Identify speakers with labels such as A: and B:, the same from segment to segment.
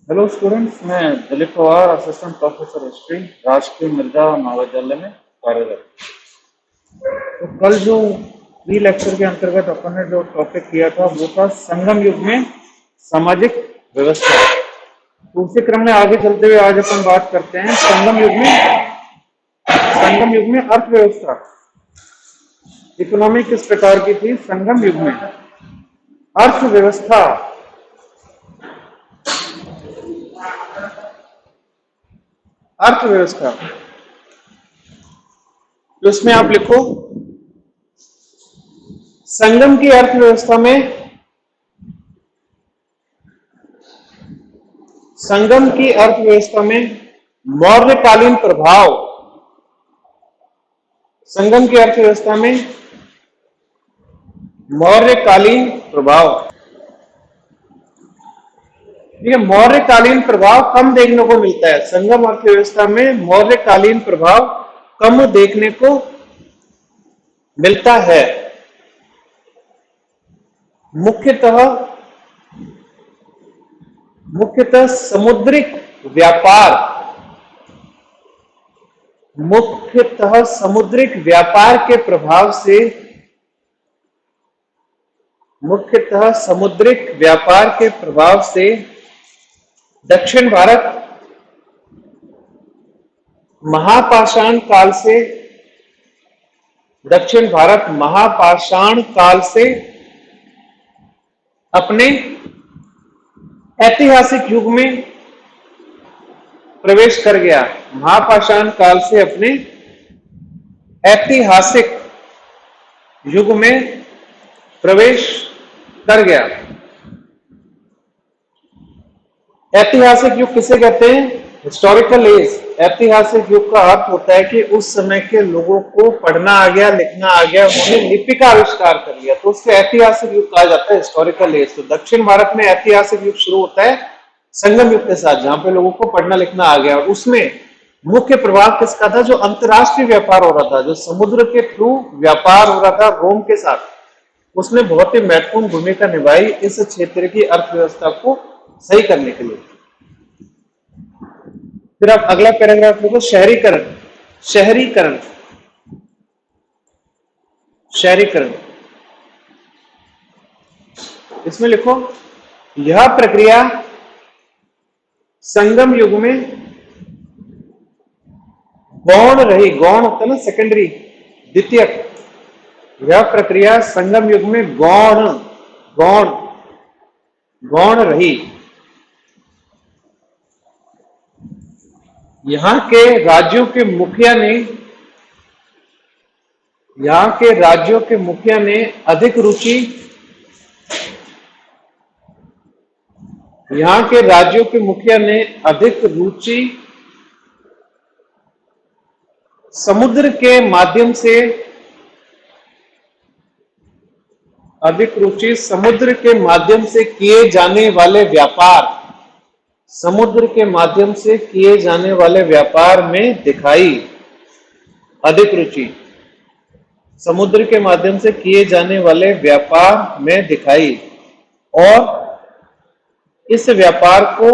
A: Hello students, मैं Dilip Pawar, assistant professor history, राजकीय मृदा महाविद्यालय में कार्यरत। तो कल जो प्री लेक्चर के अंतर्गत अपन ने जो टॉपिक किया था वो था संगम युग में सामाजिक व्यवस्था। तो उसी क्रम में आगे चलते हुए आज अपन बात करते हैं संगम युग में अर्थव्यवस्था, इकोनॉमी किस प्रकार की थी। संगम युग में अर्थव्यवस्था, अर्थव्यवस्था तो इसमें आप लिखो संगम की अर्थव्यवस्था में, संगम की अर्थव्यवस्था में मौर्यकालीन प्रभाव, संगम की अर्थव्यवस्था में मौर्यकालीन प्रभाव। ठीक है, मौर्यकालीन प्रभाव कम देखने को मिलता है। संगम अर्थव्यवस्था में मौर्यकालीन प्रभाव कम देखने को मिलता है। मुख्यतः समुद्रिक व्यापार, मुख्यतः समुद्रिक व्यापार के प्रभाव से, मुख्यतः समुद्रिक व्यापार के प्रभाव से दक्षिण भारत महापाषाण काल से, दक्षिण भारत महापाषाण काल से अपने ऐतिहासिक युग में प्रवेश कर गया। महापाषाण काल से अपने ऐतिहासिक युग में प्रवेश कर गया। ऐतिहासिक युग किसे कहते हैं? Historical age. ऐतिहासिक युग का अर्थ होता है कि उस समय के लोगों को पढ़ना आ गया, लिखना आ गया, उन्होंने लिपि का आविष्कार कर लिया, तो उसको ऐतिहासिक युग कहा जाता है, हिस्टोरिकल एज। तो दक्षिण भारत में ऐतिहासिक युग शुरू होता है संगम युग के साथ, जहां पे लोगों को पढ़ना लिखना आ गया। और उसमें मुख्य प्रभाव किसका था? जो अंतरराष्ट्रीय व्यापार हो रहा था, जो समुद्र के थ्रू व्यापार हो रहा था रोम के साथ, उसने बहुत ही महत्वपूर्ण भूमिका निभाई इस क्षेत्र की अर्थव्यवस्था को सही करने के लिए। फिर आप अगला पैराग्राफ लिखो, शहरीकरण। शहरीकरण, शहरीकरण, इसमें लिखो यह प्रक्रिया संगम युग में गौण रही। गौण होता है ना सेकेंडरी, द्वितीयक। यह प्रक्रिया संगम युग में गौण गौण गौण रही। यहां के राज्यों के मुखिया ने, यहां के राज्यों के मुखिया ने अधिक रुचि, यहां के राज्यों के मुखिया ने अधिक रुचि समुद्र के माध्यम से, अधिक रुचि समुद्र के माध्यम से किए जाने वाले व्यापार, समुद्र के माध्यम से किए जाने वाले व्यापार में दिखाई। अधिक रुचि समुद्र के माध्यम से किए जाने वाले व्यापार में दिखाई, और इस व्यापार को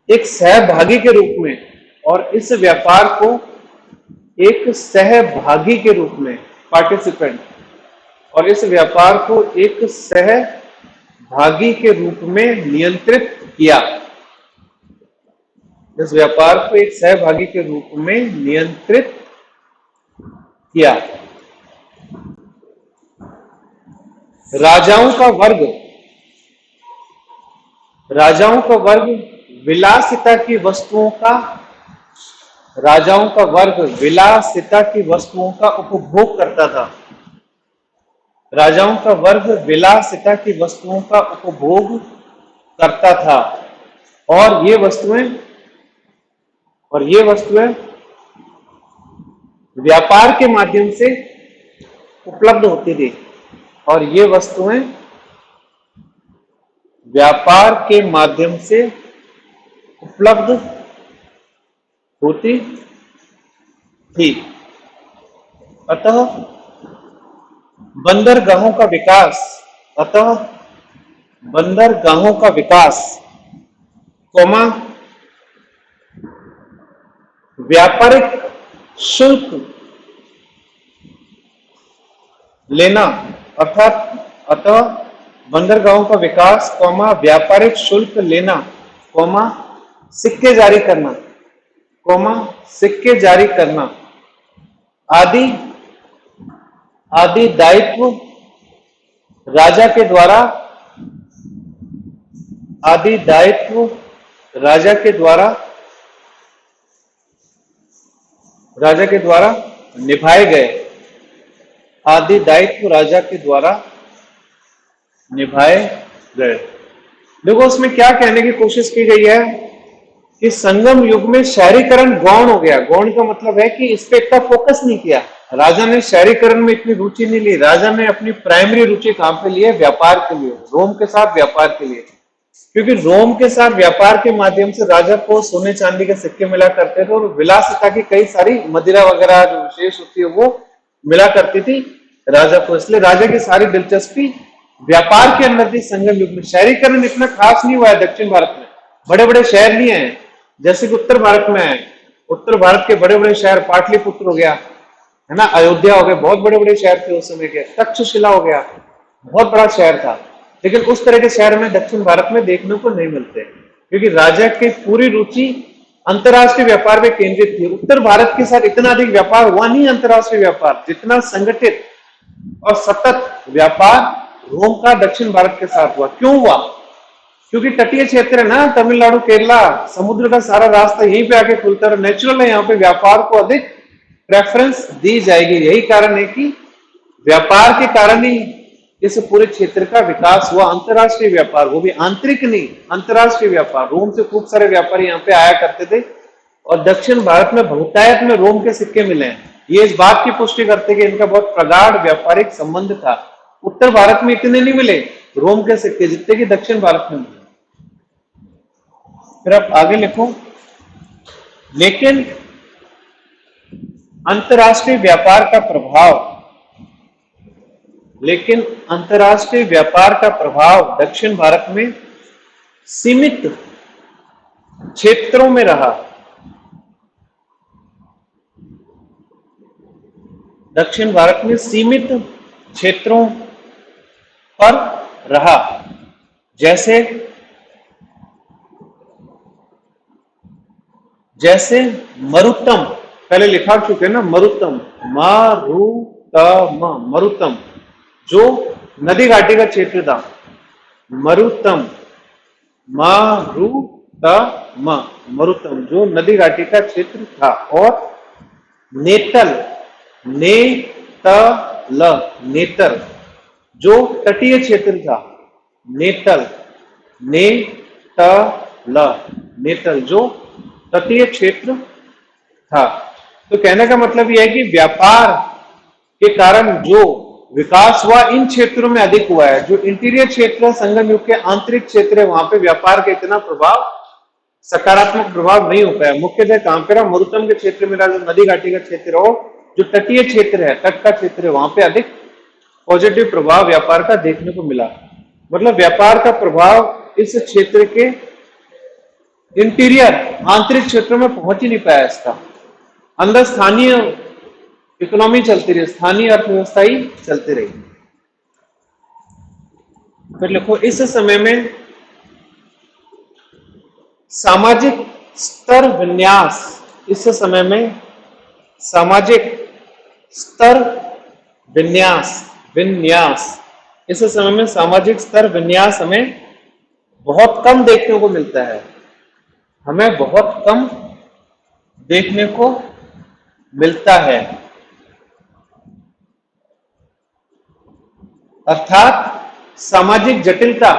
A: एक सहभागी के रूप में, और इस व्यापार को एक सहभागी के रूप में, पार्टिसिपेंट, और इस व्यापार को एक सहभागी के रूप में नियंत्रित किया। इस व्यापार को एक सहभागी के रूप में नियंत्रित किया। राजाओं का वर्ग, राजाओं का वर्ग विलासिता की वस्तुओं का, राजाओं का वर्ग विलासिता की वस्तुओं का उपभोग करता था। राजाओं का वर्ग विलासिता की वस्तुओं का उपभोग करता था, और ये वस्तुएं व्यापार के माध्यम से उपलब्ध होती थी, और ये वस्तुएं व्यापार के माध्यम से उपलब्ध होती थी। अतः बंदरगाहों का विकास, अतः बंदरगाहों का विकास कौमा व्यापारिक शुल्क लेना, अर्थात अतः बंदरगाहों का विकास, कौमा व्यापारिक शुल्क लेना, कौमा सिक्के जारी करना, कौमा सिक्के जारी करना आदि आदि दायित्व राजा के द्वारा, आदि दायित्व राजा के द्वारा निभाए गए, आदि दायित्व राजा के द्वारा निभाए गए। देखो उसमें क्या कहने की कोशिश की गई है कि संगम युग में शहरीकरण गौण हो गया। गौण का मतलब है कि इस पे इतना फोकस नहीं किया, राजा ने शहरीकरण में इतनी रुचि नहीं ली। राजा ने अपनी प्राइमरी रुचि कहां पे ली है? व्यापार के लिए, रोम के साथ व्यापार के लिए। क्योंकि रोम के साथ व्यापार के माध्यम से राजा को सोने चांदी के सिक्के मिला करते थे और विलासिता की कई सारी मदिरा वगैरह जो विशेष होती है वो मिला करती थी राजा को। इसलिए राजा की सारी दिलचस्पी व्यापार के अंदर थी। संगम युग में शहरीकरण इतना खास नहीं हुआ है दक्षिण भारत में, बड़े बड़े शहर नहीं है जैसे कि उत्तर भारत में है। उत्तर भारत के बड़े बड़े शहर, पाटलिपुत्र हो गया, है ना, अयोध्या हो गया, बहुत बड़े बड़े शहर थे उस समय के। तक्षशिला हो गया, बहुत बड़ा शहर था। लेकिन उस तरह के शहर में दक्षिण भारत में देखने को नहीं मिलते, क्योंकि राजा की पूरी रुचि अंतरराष्ट्रीय व्यापार में केंद्रित थी। उत्तर भारत के साथ इतना अधिक व्यापार हुआ नहीं अंतरराष्ट्रीय व्यापार, जितना संगठित और सतत व्यापार रोम का दक्षिण भारत के साथ हुआ। क्यों हुआ? क्योंकि तटीय क्षेत्र है ना, तमिलनाडु, केरला, समुद्र का सारा रास्ता यहीं पे आके खुलता है। नेचुरल है, यहाँ पे व्यापार को अधिक प्रेफरेंस दी जाएगी। यही कारण है कि व्यापार के कारण ही इस पूरे क्षेत्र का विकास हुआ। अंतरराष्ट्रीय व्यापार, वो भी आंतरिक नहीं, अंतरराष्ट्रीय व्यापार। रोम से खूब सारे व्यापारी यहाँ पे आया करते थे और दक्षिण भारत में बहुतायत में रोम के सिक्के मिले हैं। ये इस बात की पुष्टि करते कि इनका बहुत प्रगाढ़ व्यापारिक संबंध था। उत्तर भारत में इतने नहीं मिले रोम के सिक्के जितने कि दक्षिण भारत में मिले। फिर आप आगे लिखो, लेकिन अंतरराष्ट्रीय व्यापार का प्रभाव, लेकिन अंतरराष्ट्रीय व्यापार का प्रभाव दक्षिण भारत में सीमित क्षेत्रों में रहा। दक्षिण भारत में सीमित क्षेत्रों पर रहा, जैसे मरुतम, पहले लिखा चुके हैं ना, मरुतम, मरुतम जो नदी घाटी का क्षेत्र था। मरुतम, मरुतम जो नदी घाटी का क्षेत्र था। और नेतल, नेतल जो तटीय क्षेत्र था। नेतल जो तटीय क्षेत्र था। तो कहने का मतलब यह है कि व्यापार के कारण जो विकास हुआ इन क्षेत्रों में अधिक हुआ है। जो इंटीरियर क्षेत्र है, संगम युग के आंतरिक क्षेत्र है, वहां पे व्यापार का इतना प्रभाव, सकारात्मक प्रभाव नहीं हो पाया। मुख्यतः कहां पे रहा? मरुतम के क्षेत्र में रहा, जो नदी घाटी का क्षेत्र हो, जो तटीय क्षेत्र है, तट का क्षेत्र है, वहां पे अधिक पॉजिटिव प्रभाव व्यापार का देखने को मिला। मतलब व्यापार का प्रभाव इस क्षेत्र के इंटीरियर, आंतरिक क्षेत्रों में पहुंच ही नहीं पाया। इसका अंदर स्थानीय इकोनॉमी चलती रही, स्थानीय अर्थव्यवस्था ही चलती रही। फिर लिखो, इस समय में सामाजिक स्तर विन्यास, इस समय में सामाजिक स्तर विन्यास, इस समय में सामाजिक स्तर विन्यास हमें बहुत कम देखने को मिलता है। हमें बहुत कम देखने को मिलता है। अर्थात सामाजिक जटिलता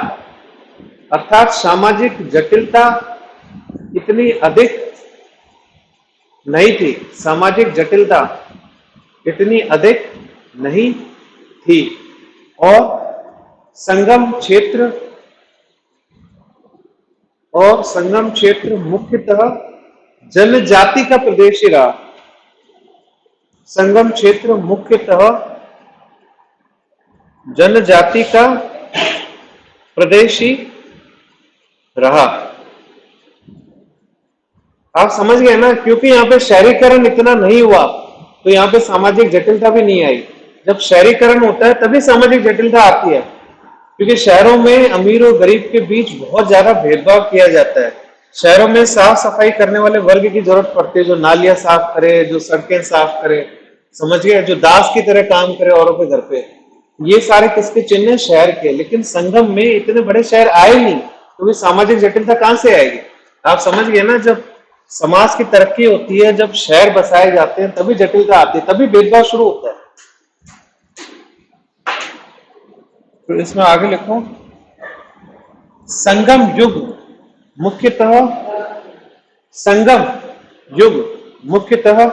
A: इतनी अधिक नहीं थी। सामाजिक जटिलता इतनी अधिक नहीं थी। और संगम क्षेत्र मुख्यतः जनजाति का प्रदेश ही रहा। संगम क्षेत्र मुख्यतः जनजाति का प्रदेश ही रहा। आप समझ गए ना, क्योंकि यहाँ पे शहरीकरण इतना नहीं हुआ तो यहाँ पे सामाजिक जटिलता भी नहीं आई। जब शहरीकरण होता है तभी सामाजिक जटिलता आती है, क्योंकि शहरों में अमीर और गरीब के बीच बहुत ज्यादा भेदभाव किया जाता है। शहरों में साफ सफाई करने वाले वर्ग की जरूरत पड़ती है, जो नालियां साफ करे, जो सड़कें साफ करे, समझ गए, जो दास की तरह काम करे औरों के घर पे। ये सारे किसके चिन्ह हैं? शहर के। लेकिन संगम में इतने बड़े शहर आए नहीं, तो भी सामाजिक जटिलता कहां से आएगी? आप समझ गए ना, जब समाज की तरक्की होती है, जब शहर बसाए जाते हैं, तभी जटिलता आती है, तभी भेदभाव शुरू होता है। तो इसमें आगे लिखो, संगम युग मुख्यतः, संगम युग मुख्यतः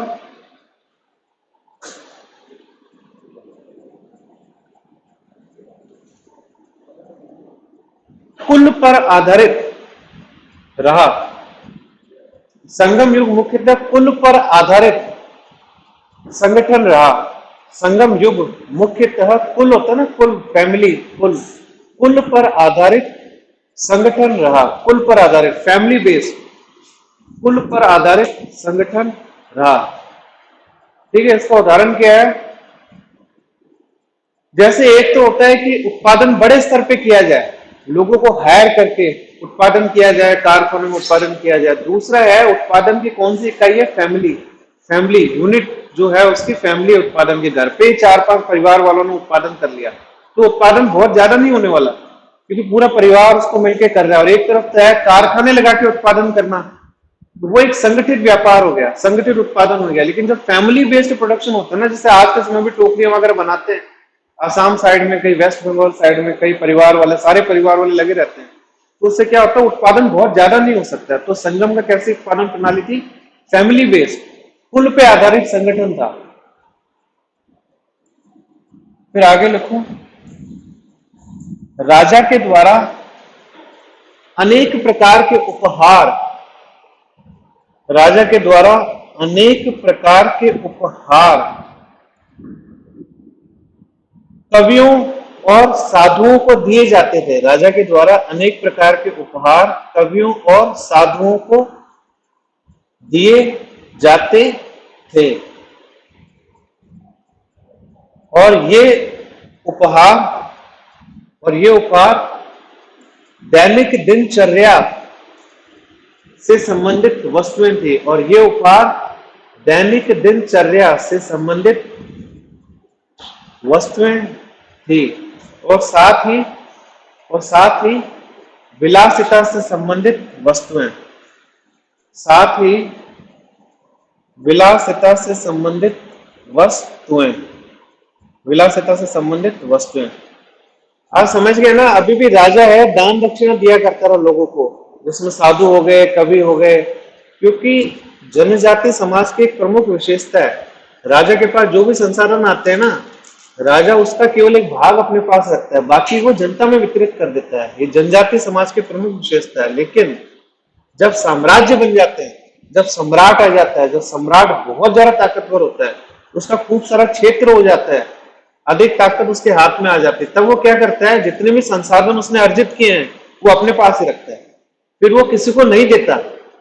A: कुल पर आधारित रहा। संगम युग मुख्यतः कुल पर आधारित संगठन रहा। संगम युग मुख्यतः कुल होता है ना, कुल, फैमिली, कुल, कुल पर आधारित संगठन रहा। कुल पर आधारित, फैमिली बेस्ड, कुल पर आधारित संगठन रहा। ठीक है, इसका उदाहरण क्या है? जैसे एक तो होता है कि उत्पादन बड़े स्तर पे किया जाए, लोगों को हायर करके उत्पादन किया जाए, कारखानों में उत्पादन किया जाए। दूसरा है उत्पादन की कौन सी इकाई है? फैमिली, फैमिली यूनिट जो है उसकी फैमिली उत्पादन के, घर पे 4-5 परिवार वालों ने उत्पादन कर लिया, तो उत्पादन बहुत ज्यादा नहीं होने वाला, क्योंकि पूरा परिवार उसको मिलकर कर रहा है। और एक तरफ तो है कारखाने लगा के उत्पादन करना, तो वो एक संगठित व्यापार हो गया, संगठित उत्पादन हो गया। लेकिन जब फैमिली बेस्ड प्रोडक्शन होता है ना, जैसे आज के समय में टोकरियां वगैरह बनाते हैं, आसाम साइड में, कई वेस्ट बंगाल साइड में, कई परिवार वाले, सारे परिवार वाले लगे रहते हैं, तो उससे क्या होता है? उत्पादन बहुत ज्यादा नहीं हो सकता। तो संगम का कैसी उत्पादन प्रणाली थी? फैमिली बेस्ड, कुल पे आधारित संगठन था। फिर आगे लिखो, राजा के द्वारा अनेक प्रकार के उपहार, राजा के द्वारा अनेक प्रकार के उपहार कवियों और साधुओं को दिए जाते थे। राजा के द्वारा अनेक प्रकार के उपहार कवियों और साधुओं को दिए जाते थे, और ये उपहार दैनिक दिनचर्या से संबंधित वस्तुएं थी, और ये उपहार दैनिक दिनचर्या से संबंधित वस्तुएं थी, और साथ ही विलासिता से संबंधित वस्तुएं, साथ ही विलासिता से संबंधित वस्तुएं, विलासिता से संबंधित वस्तुएं। आप समझ गए ना, अभी भी राजा है, दान दक्षिणा दिया करता रहा लोगों को, जिसमें साधु हो गए, कवि हो गए, क्योंकि जनजाति समाज की एक प्रमुख विशेषता है, राजा के पास जो भी संसाधन आते हैं ना, राजा उसका केवल एक भाग अपने पास रखता है, बाकी वो जनता में वितरित कर देता है। ये जनजाति समाज की प्रमुख विशेषता है। लेकिन जब साम्राज्य बन जाते हैं, जब सम्राट आ जाता है, जब सम्राट बहुत ज्यादा ताकतवर होता है, उसका खूब सारा क्षेत्र हो जाता है, अधिक ताकत उसके हाथ में आ जाती है, तब वो क्या करता है? जितने भी संसाधन उसने अर्जित किए हैं वो अपने पास ही रखता है, फिर वो किसी को नहीं देता।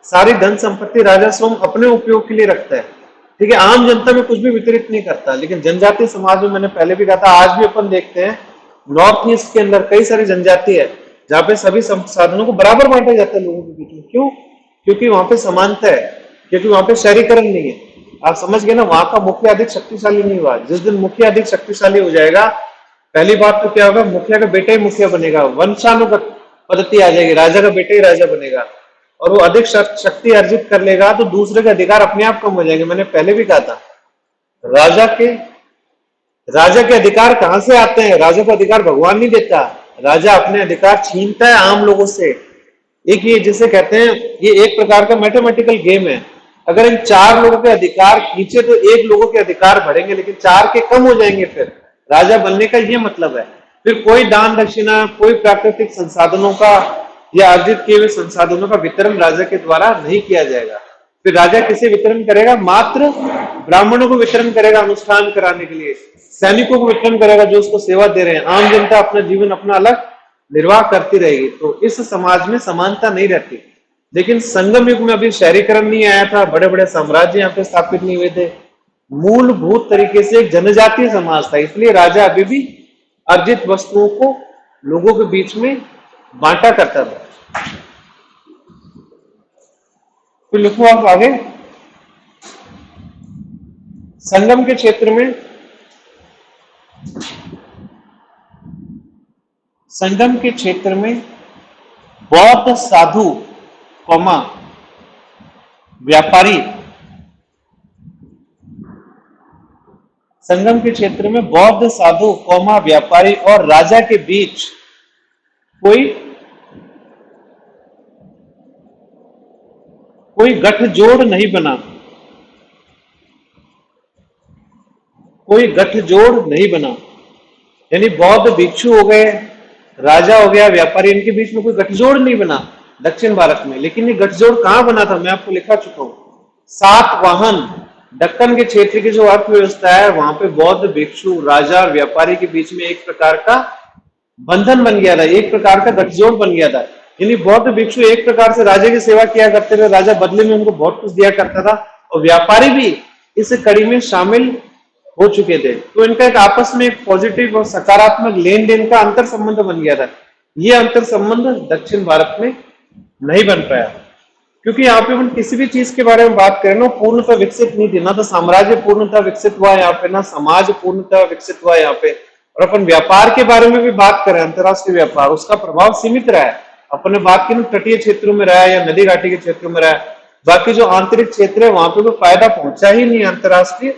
A: सारी धन संपत्ति राजा स्वयं अपने उपयोग के लिए रखता है। ठीक है, आम जनता में कुछ भी वितरित नहीं करता। लेकिन जनजातीय समाज में, मैंने पहले भी कहा था, आज भी अपन देखते हैं नॉर्थ ईस्ट के अंदर कई सारी जनजाति है जहाँ पे सभी संसाधनों को बराबर बांटा जाता है लोगों के बीच में। क्यों? क्योंकि वहां पे समानता है, क्योंकि वहां पे शहरीकरण नहीं है। आप समझ गए ना, वहां का मुखिया अधिक शक्तिशाली नहीं हुआ। जिस दिन मुखिया अधिक शक्तिशाली हो जाएगा, पहली बात तो क्या होगा? मुखिया का बेटा ही मुखिया बनेगा, वंशानुगत पद्धति आ जाएगी, राजा का बेटा ही राजा बनेगा, और वो अधिक शक्ति अर्जित कर लेगा तो दूसरे के अधिकार अपने आप कम हो जाएंगे। मैंने पहले भी कहा था, राजा के अधिकार कहां से आते हैं? राजा को अधिकार भगवान नहीं देता, राजा अपने अधिकार छीनता है आम लोगों से। एक ये जिसे कहते हैं, ये एक प्रकार का मैथमेटिकल गेम है। अगर इन 4 लोगों के अधिकार खींचे तो 1 लोगों के अधिकार बढ़ेंगे, लेकिन 4 के कम हो जाएंगे। फिर राजा बनने का ये मतलब है। फिर कोई दान दक्षिणा, कोई प्राकृतिक संसाधनों का या अर्जित किए हुए संसाधनों का वितरण राजा के द्वारा नहीं किया जाएगा। फिर राजा किसे वितरण करेगा? मात्र ब्राह्मणों को वितरण करेगा अनुष्ठान कराने के लिए, सैनिकों को वितरण करेगा जो उसको सेवा दे रहे हैं। आम जनता अपना जीवन अपना अलग निर्वाह करती रहेगी। तो इस समाज में समानता नहीं रहती। लेकिन संगम युग में अभी शहरीकरण नहीं आया था, बड़े बड़े साम्राज्य यहाँ पे स्थापित नहीं हुए थे, मूलभूत तरीके से एक जनजातीय समाज था, इसलिए राजा अभी भी अर्जित वस्तुओं को लोगों के बीच में बांटा करता था। तो लिखो आप आगे, संगम के क्षेत्र में, संगम के क्षेत्र में बौद्ध साधु कौमा व्यापारी, संगम के क्षेत्र में बौद्ध साधु कौमा व्यापारी और राजा के बीच कोई गठजोड़ नहीं बना, कोई गठजोड़ नहीं बना। यानी बौद्ध भिक्षु हो गए, राजा हो गया, व्यापारी, इनके बीच में कोई गठजोड़ नहीं बना दक्षिण भारत में। लेकिन ये गठजोड़ कहां बना था, मैं आपको लिखा चुका हूं, सातवाहन दक्कन के क्षेत्र की जो अर्थव्यवस्था है, वहां पे बौद्ध भिक्षु, राजा और व्यापारी के बीच में एक प्रकार का बंधन बन गया था, एक प्रकार का गठजोड़ बन गया था। यानी बौद्ध भिक्षु एक प्रकार से राजा की सेवा किया करते थे, राजा बदले में उनको बहुत कुछ दिया करता था, और व्यापारी भी इस कड़ी में शामिल हो चुके थे। तो इनका एक आपस में एक पॉजिटिव और सकारात्मक लेन देन का अंतर संबंध बन गया था। ये अंतर संबंध दक्षिण भारत में नहीं बन पाया, क्योंकि यहाँ पे हम किसी भी चीज के बारे में बात करें ना, पूर्णतः विकसित नहीं थी, ना तो साम्राज्य पूर्णतः विकसित हुआ यहाँ पे, ना समाज पूर्णतः विकसित हुआ यहाँ पे। और अपन व्यापार के बारे में भी बात करें, अंतरराष्ट्रीय व्यापार, उसका प्रभाव सीमित रहा है। अपन ने बात की ना, तटीय क्षेत्रों में रहा है या नदी घाटी के क्षेत्रों में रहा है, बाकी जो आंतरिक क्षेत्र है वहां पे कोई फायदा पहुंचा ही नहीं अंतरराष्ट्रीय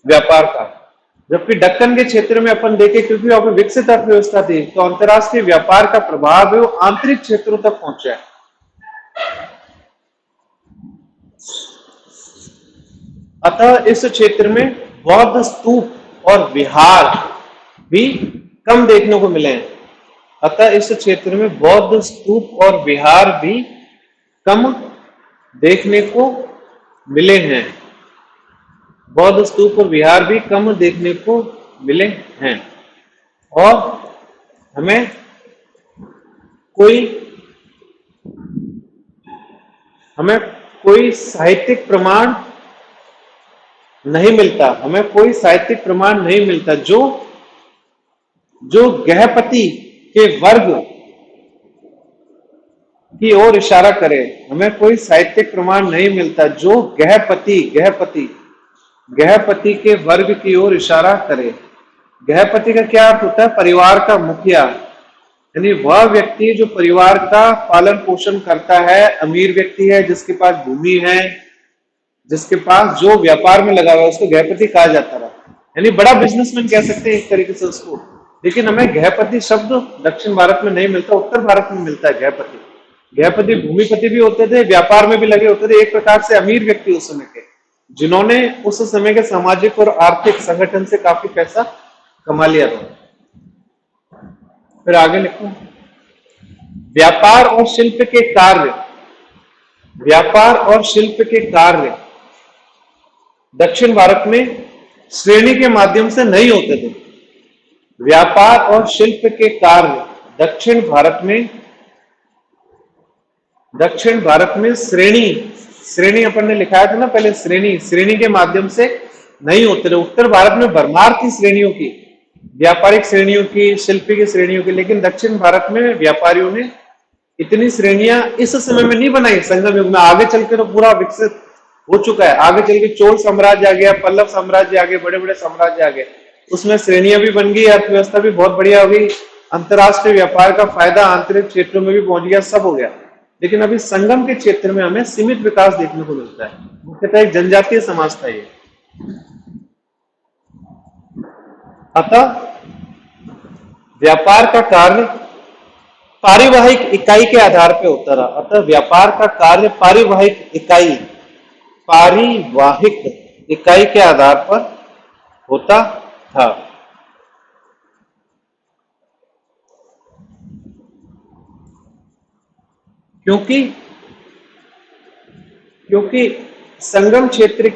A: व्यापार का। जबकि दक्कन के क्षेत्र में अपन देखें, क्योंकि वहां पर विकसित अर्थव्यवस्था थी, तो अंतरराष्ट्रीय व्यापार का प्रभाव है वो आंतरिक क्षेत्रों तक पहुंचा है। अतः इस क्षेत्र में बौद्ध स्तूप और विहार भी कम देखने को मिले हैं। अतः इस क्षेत्र में बौद्ध स्तूप और विहार भी कम देखने को मिले हैं, बौद्ध स्तूप और विहार भी कम देखने को मिले हैं। और हमें कोई साहित्यिक प्रमाण नहीं मिलता, हमें कोई साहित्यिक प्रमाण नहीं मिलता जो गृहपति के वर्ग की ओर इशारा करे। हमें कोई साहित्यिक प्रमाण नहीं मिलता जो गृहपति के वर्ग की ओर इशारा करे। गृहपति का क्या अर्थ होता है, परिवार का मुखिया, यानी वह व्यक्ति जो परिवार का पालन पोषण करता है, अमीर व्यक्ति है, जिसके पास भूमि है, जिसके पास जो व्यापार में लगा हुआ है, उसको गृहपति कहा जाता है। यानी बड़ा बिजनेसमैन कह सकते हैं एक तरीके से उसको। लेकिन हमें गृहपति शब्द दक्षिण भारत में नहीं मिलता, उत्तर भारत में मिलता है गृहपति। गृहपति भूमिपति भी होते थे, व्यापार में भी लगे होते थे, एक प्रकार से अमीर व्यक्ति उस समय के, जिन्होंने उस समय के सामाजिक और आर्थिक संगठन से काफी पैसा कमा लिया था। फिर आगे लिखो, व्यापार और शिल्प के कार्य, व्यापार और शिल्प के कार्य दक्षिण भारत में श्रेणी के माध्यम से नहीं होते थे। व्यापार और शिल्प के कार्य दक्षिण भारत में श्रेणी अपन ने लिखाया था ना पहले, श्रेणी के माध्यम से नहीं होते थे। उत्तर भारत में भरमार थी श्रेणियों की, व्यापारिक श्रेणियों की, शिल्पी की श्रेणियों की, लेकिन दक्षिण भारत में व्यापारियों ने इतनी श्रेणियां इस समय में नहीं बनाई संगम युग में। आगे चल के तो पूरा विकसित हो चुका है, आगे चल के चोल साम्राज्य आ गया, पल्लव साम्राज्य आ गए, बड़े बड़े साम्राज्य आ गए, उसमें श्रेणियां भी बन गई, अर्थव्यवस्था भी बहुत बढ़िया हो गई, अंतरराष्ट्रीय व्यापार का फायदा आंतरिक क्षेत्रों में भी पहुंच गया, सब हो गया। लेकिन अभी संगम के क्षेत्र में हमें सीमित विकास देखने को मिलता है, मुख्यतः एक जनजातीय समाज था ये। अतः व्यापार का कार्य पारिवाहिक इकाई के आधार पर होता रहा। अतः व्यापार का कार्य पारिवाहिक इकाई के आधार पर होता था। क्योंकि संगम क्षेत्र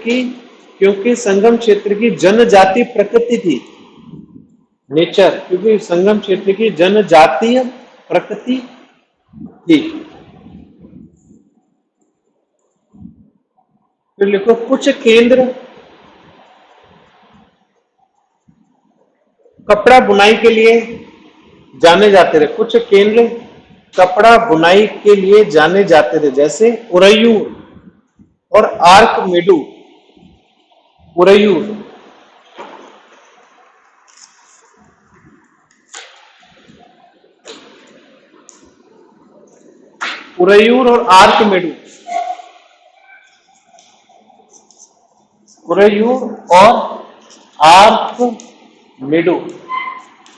A: की जनजातीय प्रकृति थी, नेचर, क्योंकि संगम क्षेत्र की जनजातीय प्रकृति थी। फिर लिखो कुछ केंद्र कपड़ा बुनाई के लिए जाने जाते थे। कुछ केंद्र कपड़ा बुनाई के लिए जाने जाते थे, जैसे उरैयूर और आर्कमेडू। उरैयूर, उरैयूर और आर्कमेडू। उरैयूर और आर्कमेडू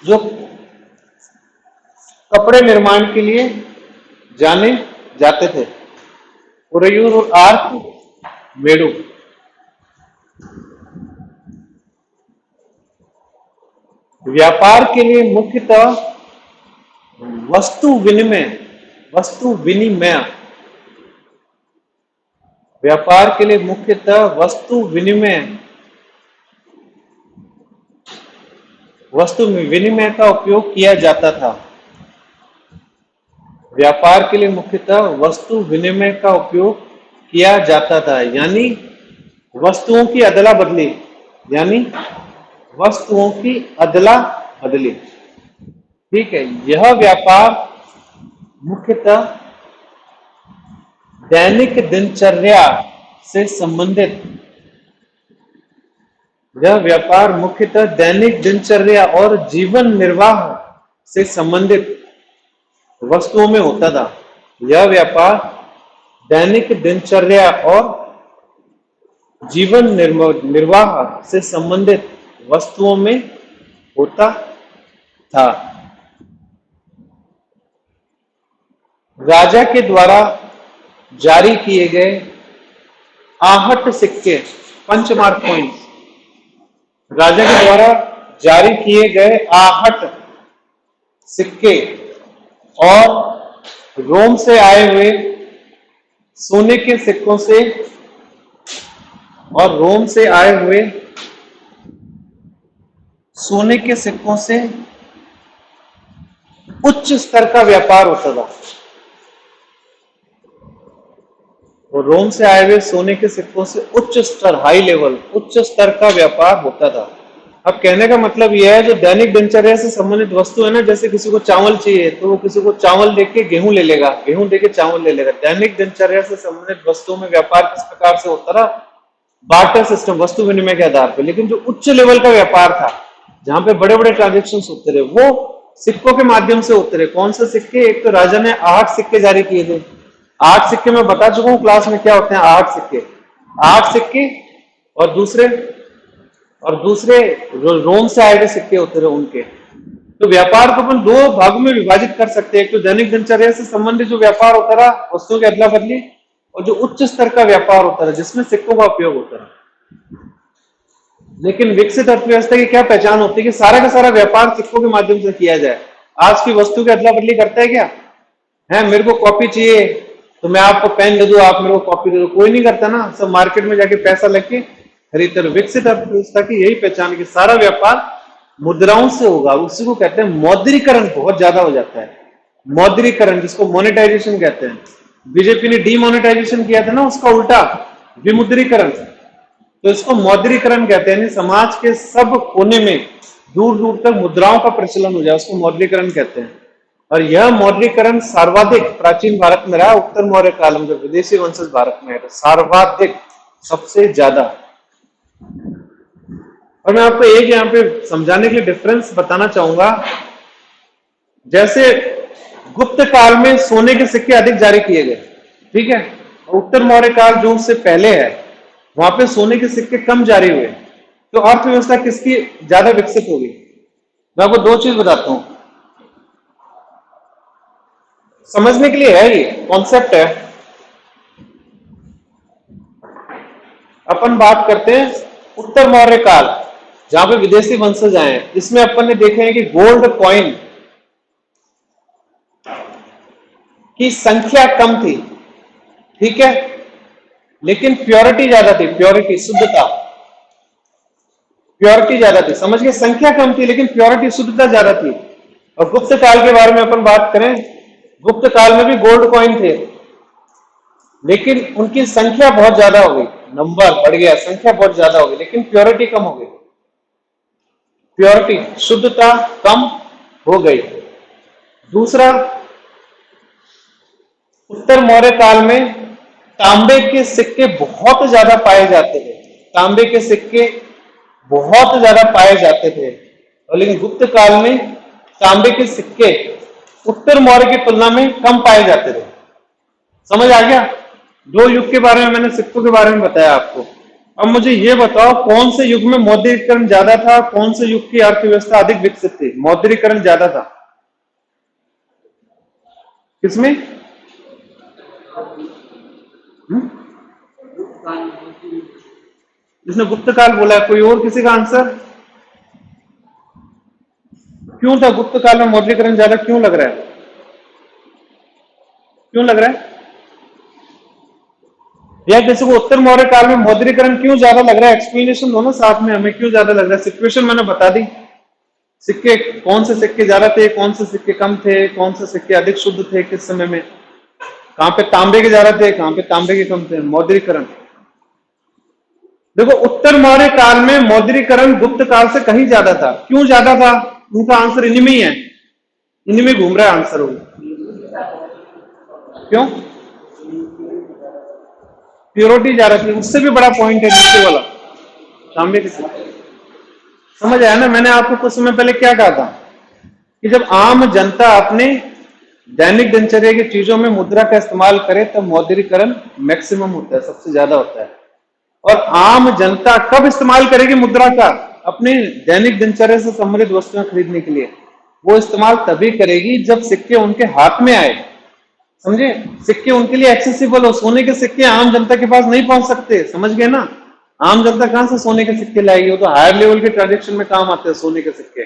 A: जो कपड़े निर्माण के लिए जाने जाते थे। उरैयूर और आर्कमेडू। व्यापार के लिए मुख्यतः वस्तु विनिमय, वस्तु विनिमय, व्यापार के लिए मुख्यतः वस्तु विनिमय, वस्तु विनिमय का उपयोग किया जाता था। व्यापार के लिए मुख्यतः वस्तु विनिमय का उपयोग किया जाता था, यानी वस्तुओं की अदला बदली, यानी वस्तुओं की अदला बदली। ठीक है, यह व्यापार मुख्यतः दैनिक दिनचर्या से संबंधित, यह व्यापार मुख्यतः दैनिक दिनचर्या और जीवन निर्वाह से संबंधित वस्तुओं में होता था। यह व्यापार दैनिक दिनचर्या और जीवन निर्वाह से संबंधित वस्तुओं में होता था। राजा के द्वारा जारी किए गए आहट सिक्के, पंचमार्क कॉइन्स, राजा के द्वारा जारी किए गए आहट सिक्के और रोम से आए हुए सोने के सिक्कों से, और रोम से आए हुए सोने के सिक्कों से उच्च स्तर का व्यापार होता था। और रोम से आए हुए सोने के सिक्कों से उच्च स्तर, हाई लेवल, उच्च स्तर का व्यापार होता था। अब कहने का मतलब यह है, जो दैनिक दिनचर्या से संबंधित वस्तु है ना, जैसे किसी को चावल चाहिए तो वो किसी को चावल देके गेहूं ले लेगा, गेहूं देके चावल ले लेगा। दैनिक दिनचर्या से संबंधित वस्तुओं में व्यापार किस प्रकार से होता रहा? बार्टर सिस्टम, वस्तु विनिमय के आधार पर। लेकिन जो उच्च लेवल का व्यापार था, जहां पे बड़े बड़े ट्रांजेक्शन होते रहे, वो सिक्कों के माध्यम से होते रहे। कौन से सिक्के? एक तो राजा ने 8 सिक्के जारी किए थे। 8 सिक्के मैं बता चुका हूं क्लास में क्या होते हैं। 8 सिक्के, 8 सिक्के, और दूसरे रोम से आए हुए सिक्के होते रहे उनके। तो व्यापार को अपन 2 भागों में विभाजित कर सकते हैं। एक तो दैनिक दिनचर्या से संबंधित जो व्यापार होता रहा, वस्तुओं की अदला बदली, और जो उच्च स्तर का व्यापार होता रहा जिसमें सिक्कों का उपयोग होता रहा। लेकिन विकसित अर्थव्यवस्था की क्या पहचान होती है? कि सारा का सारा व्यापार सिक्कों के माध्यम से किया जाए। आज की वस्तु की अदला बदली करता है क्या? है, मेरे को कॉपी चाहिए तो मैं आपको पेन दे दूं, आप मेरे को कॉपी दे दो, कोई नहीं करता ना। सब मार्केट में जाके पैसा लेके खरीदते। विकसित अर्थव्यवस्था की यही पहचान कि सारा व्यापार मुद्राओं से होगा। उसी को कहते हैं मौद्रीकरण। बहुत ज्यादा हो जाता है मौद्रीकरण, जिसको मोनेटाइजेशन कहते हैं। बीजेपी ने डीमोनेटाइजेशन किया था ना, उसका उल्टा विमुद्रीकरण। तो इसको मौद्रीकरण कहते हैं। समाज के सब कोने में दूर दूर तक मुद्राओं का प्रचलन हो जाए, उसको मौद्रीकरण कहते हैं। और यह मौद्रीकरण सर्वाधिक प्राचीन भारत में रहा। उत्तर मौर्य काल में, जब विदेशी वंशज भारत में है, तो सर्वाधिक, सबसे ज्यादा। और मैं आपको एक यहाँ पे समझाने के लिए डिफरेंस बताना चाहूंगा। जैसे गुप्त काल में सोने के सिक्के अधिक जारी किए गए, ठीक है, और उत्तर मौर्य काल जो उससे पहले है, वहां पे सोने के सिक्के कम जारी हुए। तो अर्थव्यवस्था किसकी ज्यादा विकसित होगी? मैं आपको 2 चीज बताता हूं, समझने के लिए है, ये कॉन्सेप्ट है। अपन बात करते हैं उत्तर मौर्य काल, जहां पे विदेशी वंशज आए हैं। इसमें अपन ने देखे हैं कि गोल्ड कॉइन की संख्या कम थी, ठीक है, लेकिन प्योरिटी ज्यादा थी। प्योरिटी, शुद्धता, प्योरिटी ज्यादा थी। समझ गए? संख्या कम थी लेकिन प्योरिटी, शुद्धता ज्यादा थी। और गुप्त काल के बारे में अपन बात करें, गुप्त काल में भी गोल्ड कॉइन थे, लेकिन उनकी संख्या बहुत ज्यादा हो गई। नंबर बढ़ गया, संख्या बहुत ज्यादा हो गई, लेकिन प्योरिटी कम हो गई। प्योरिटी, शुद्धता कम हो गई। दूसरा, उत्तर मौर्य काल में तांबे के सिक्के बहुत ज्यादा पाए जाते थे। तांबे के सिक्के बहुत ज्यादा पाए जाते थे, और लेकिन गुप्त काल में तांबे के सिक्के उत्तर मौर्य की तुलना में कम पाए जाते थे। समझ आ गया? दो युग के बारे में मैंने सिक्कों के बारे में बताया आपको। अब मुझे ये बताओ, कौन से युग में मौद्रीकरण ज्यादा था, कौन से युग की अर्थव्यवस्था अधिक विकसित थी? मौद्रीकरण ज्यादा था किसमें? जिसने गुप्त काल बोला है, कोई और किसी का आंसर? क्यों था गुप्त काल में मौद्रीकरण ज्यादा, क्यों लग रहा है? क्यों लग रहा है? या किसी को उत्तर मौर्य काल में मौद्रीकरण क्यों ज्यादा लग रहा है? एक्सप्लेनेशन दो ना साथ में, हमें क्यों ज्यादा लग रहा है। सिचुएशन मैंने बता दी, सिक्के, कौन से सिक्के ज्यादा थे, कौन से सिक्के कम थे, कौन से सिक्के अधिक शुद्ध थे किस समय में, कहां पे तांबे के ज्यादा थे, कहां पे तांबे के कम थे। मौद्रीकरण देखो, उत्तर मौर्य काल में मौद्रीकरण गुप्त काल से कहीं ज्यादा था। क्यों ज्यादा था? उनका आंसर इन्हीं में ही है, इन्हीं में घूम रहा है आंसर। क्यों? प्योरिटी ज्यादा थी। उससे भी बड़ा पॉइंट है नीचे वाला, तांबे के सिक्के। समझ आया ना? मैंने आपको कुछ समय पहले क्या कहा था कि जब आम जनता अपने दैनिक दिनचर्या की चीजों में मुद्रा का इस्तेमाल करे तब मौद्रीकरण मैक्सिमम होता है, सबसे ज्यादा होता है। और आम जनता कब इस्तेमाल करेगी मुद्रा का? अपने दैनिक दिनचर्या से संबंधित वस्तुएं खरीदने के लिए। वो इस्तेमाल तभी करेगी जब सिक्के उनके हाथ में आए। समझे? सिक्के उनके लिए एक्सेसिबल हो। सोने के सिक्के आम जनता के पास नहीं पहुंच सकते, समझ गए ना? आम जनता कहां से सोने के सिक्के लाएगी? वो तो हायर लेवल के ट्रांजेक्शन में काम आते हैं सोने के सिक्के,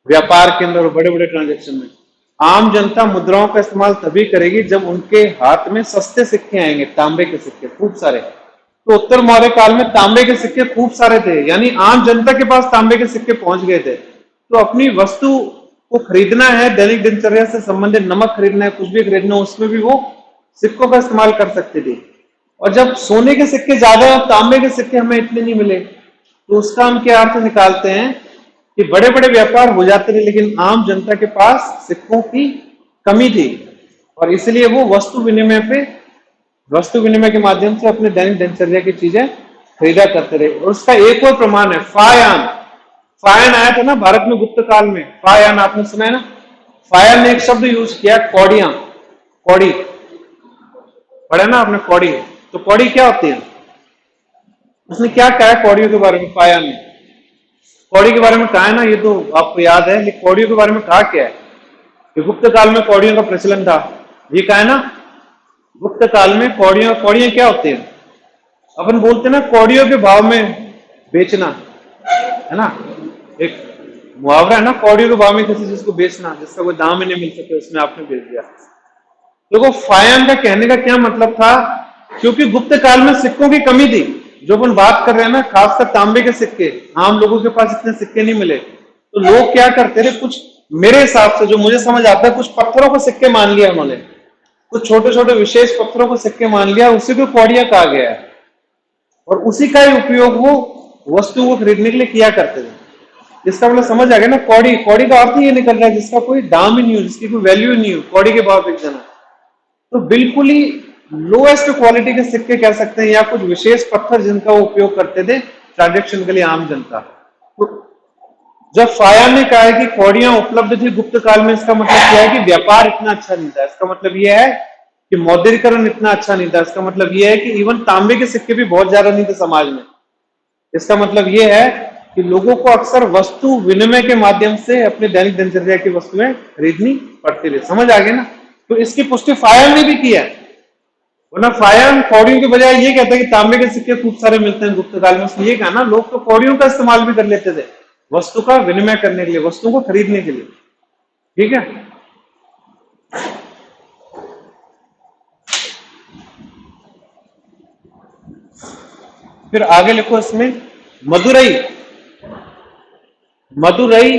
A: व्यापार के अंदर बड़े बड़े ट्रांजेक्शन में। आम जनता मुद्राओं का इस्तेमाल तभी करेगी जब उनके हाथ में सस्ते सिक्के आएंगे, तांबे के सिक्के खूब सारे। तो उत्तर मौर्य काल में तांबे के सिक्के खूब सारे थे, यानी आम जनता के पास तांबे के सिक्के पहुंच गए थे। तो अपनी वस्तु को खरीदना है, दैनिक दिनचर्या से संबंधित नमक खरीदना है, कुछ भी खरीदना है, उसमें भी वो सिक्कों का इस्तेमाल कर सकते थे। और जब सोने के सिक्के ज्यादा और तांबे के सिक्के हमें इतने नहीं मिले, तो उसका हम क्या अर्थ निकालते हैं कि बड़े बड़े व्यापार हो जाते थे, लेकिन आम जनता के पास सिक्कों की कमी थी, और इसलिए वो वस्तु विनिमय के माध्यम से अपने दैनिक दिनचर्या की चीजें खरीदा करते रहे। और उसका एक और प्रमाण है फायान। फायान आया था ना भारत में गुप्त काल में, फायान आपने सुना है ना? फायान ने एक शब्द यूज किया, कौड़ियां। कौड़ी पढ़ा ना आपने? कौड़ी। तो कौड़ी क्या होती है? उसने क्या कहा है कौड़ियों के बारे में? फायान ने कौड़ी के बारे में कहा है ना, ये तो आपको याद है, लेकिन कौड़ियों के बारे में कहा क्या है कि गुप्त काल में कौड़ियों का प्रचलन था, ये कहा है ना? गुप्त काल में कौड़ियां क्या होती है? अपन बोलते हैं ना कौड़ियों के भाव में बेचना, है ना? एक मुहावरा है ना, कौड़ियों के भाव में किसी चीज को बेचना, जिसका कोई दाम ही नहीं मिल सके, उसमें आपने बेच दिया। देखो, फायान का कहने का क्या मतलब था, क्योंकि गुप्त काल में सिक्कों की कमी थी। जो अपन बात कर रहे हैं ना, खासकर तांबे के सिक्के, आम लोगों के पास इतने सिक्के नहीं मिले, तो लोग क्या करते थे, कुछ मेरे हिसाब से जो मुझे समझ आता है, कुछ पत्थरों को सिक्के मान लिया उन्होंने, कुछ छोटे छोटे विशेष पत्थरों को सिक्के मान लिया, उसी को कौड़ियां कहा गया है, और उसी का ही उपयोग वो वस्तु को खरीदने के लिए किया करते थे। इसका मतलब समझ आ गया ना? कौड़ी, कौड़ी का अर्थ ये निकल रहा है जिसका कोई दाम ही नहीं हो, जिसकी कोई वैल्यू नहीं हो, कौड़ी के भाव बिक जाना। तो बिल्कुल ही लोएस्ट क्वालिटी के सिक्के कह सकते हैं, या कुछ विशेष पत्थर जिनका वो उपयोग करते थे ट्रांजेक्शन के लिए आम जनता। तो जब फायान ने कहा है कि कौड़ियां उपलब्ध थी गुप्त काल में, इसका मतलब क्या है कि व्यापार इतना अच्छा नहीं था। इसका मतलब यह है कि मौद्रीकरण इतना अच्छा नहीं था। इसका मतलब यह है कि इवन तांबे के सिक्के भी बहुत ज्यादा नहीं थे समाज में। इसका मतलब यह है कि लोगों को अक्सर वस्तु विनिमय के माध्यम से अपने दैनिक दिनचर्या की वस्तुएं खरीदनी पड़ती थी। समझ आ गया ना? तो इसकी पुष्टि फायान ने भी की है, वरना फायान कौड़ियों के बजाय ये कहता है कि तांबे के सिक्के खूब सारे मिलते हैं गुप्त काल में। उसने ये कहा ना, लोग तो कौड़ियों का इस्तेमाल भी कर लेते थे वस्तु का विनिमय करने के लिए, वस्तुओं को खरीदने के लिए। ठीक है? फिर आगे लिखो इसमें, मदुरई। मदुरई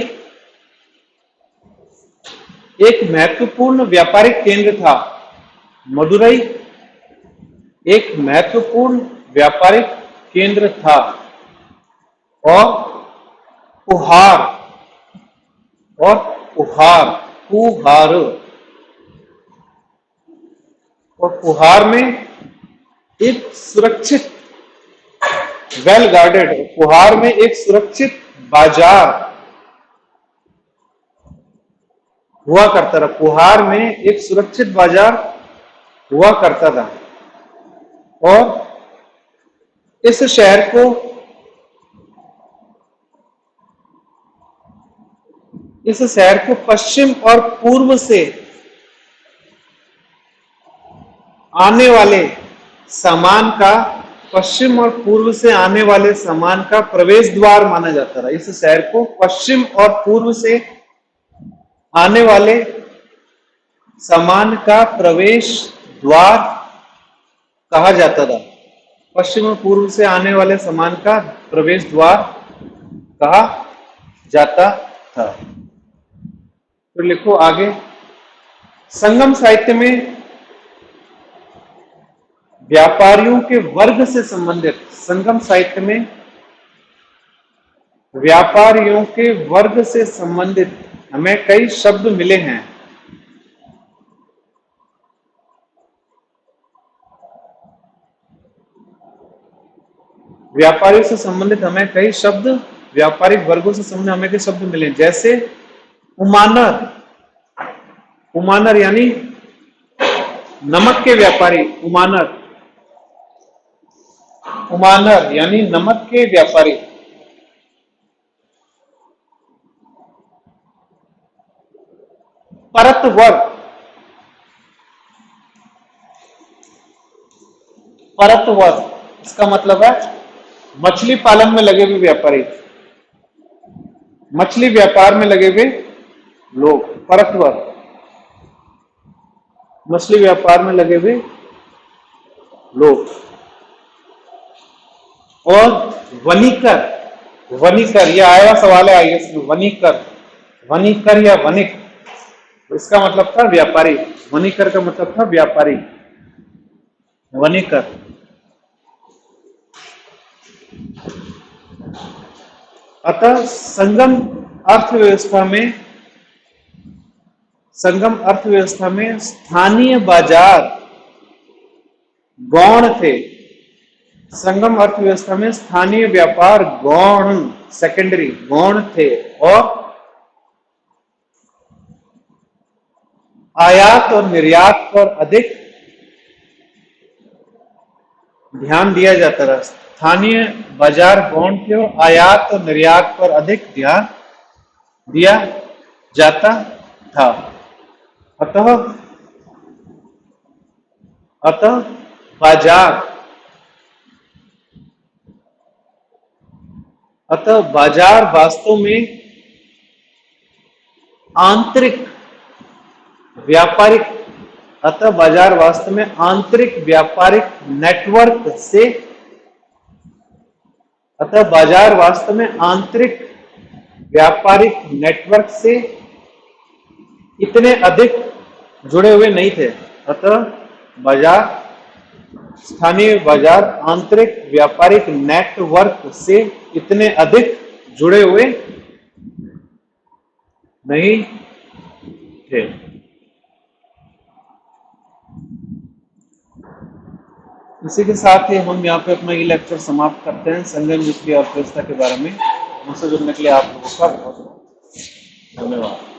A: एक महत्वपूर्ण व्यापारिक केंद्र था। मदुरई एक महत्वपूर्ण व्यापारिक केंद्र था। और पुहार, और पुहार, पुहार, और पुहार में एक सुरक्षित, वेल गार्डेड, पुहार में एक सुरक्षित बाजार हुआ करता था। पुहार में एक सुरक्षित बाजार हुआ करता था। और इस शहर को, इस शहर को पश्चिम और पूर्व से आने वाले सामान का, पश्चिम और पूर्व से आने वाले सामान का प्रवेश द्वार माना जाता था। इस शहर को पश्चिम और पूर्व से आने वाले सामान का प्रवेश द्वार कहा जाता था। पश्चिम और पूर्व से आने वाले सामान का प्रवेश द्वार कहा जाता था। तो लिखो आगे, संगम साहित्य में व्यापारियों के वर्ग से संबंधित, संगम साहित्य में व्यापारियों के वर्ग से संबंधित हमें कई शब्द मिले हैं। व्यापारियों से संबंधित हमें कई शब्द, व्यापारिक वर्गों से संबंधित हमें कई शब्द मिले, जैसे उमानर, उमानर यानी नमक के व्यापारी, उमानर, उमानर यानी नमक के व्यापारी। परतवर, परतवर इसका मतलब है मछली पालन में लगे हुए व्यापारी, मछली व्यापार में लगे हुए लोग, परतवर, मछली व्यापार में लगे हुए लोग। और वनीकर, वनीकर यह आया हुआ सवाल है आईएएस में, वनीकर, वनीकर या वनिक, इसका मतलब था व्यापारी, वनीकर का मतलब था व्यापारी, वनीकर। अतः संगम अर्थव्यवस्था में, संगम अर्थव्यवस्था में स्थानीय बाजार गौण थे। संगम अर्थव्यवस्था में स्थानीय व्यापार गौण, सेकेंडरी, गौण थे। और आयात और निर्यात पर अधिक ध्यान दिया जाता था। स्थानीय बाजार गौण थे और आयात और निर्यात पर अधिक ध्यान दिया जाता था। अतः अतः बाजार, अतः बाजार वास्तव में आंतरिक व्यापारिक, अतः बाजार वास्तव में आंतरिक व्यापारिक नेटवर्क से, अतः बाजार वास्तव में आंतरिक व्यापारिक नेटवर्क से इतने अधिक जुड़े हुए नहीं थे। अतः बाजार, स्थानीय बाजार आंतरिक व्यापारिक नेटवर्क से इतने अधिक जुड़े हुए नहीं थे। इसी के साथ ही हम यहाँ पे अपना ये लेक्चर समाप्त करते हैं संगम युग की अर्थव्यवस्था के बारे में। मुझसे जुड़ने के लिए आप लोगों का बहुत बहुत धन्यवाद।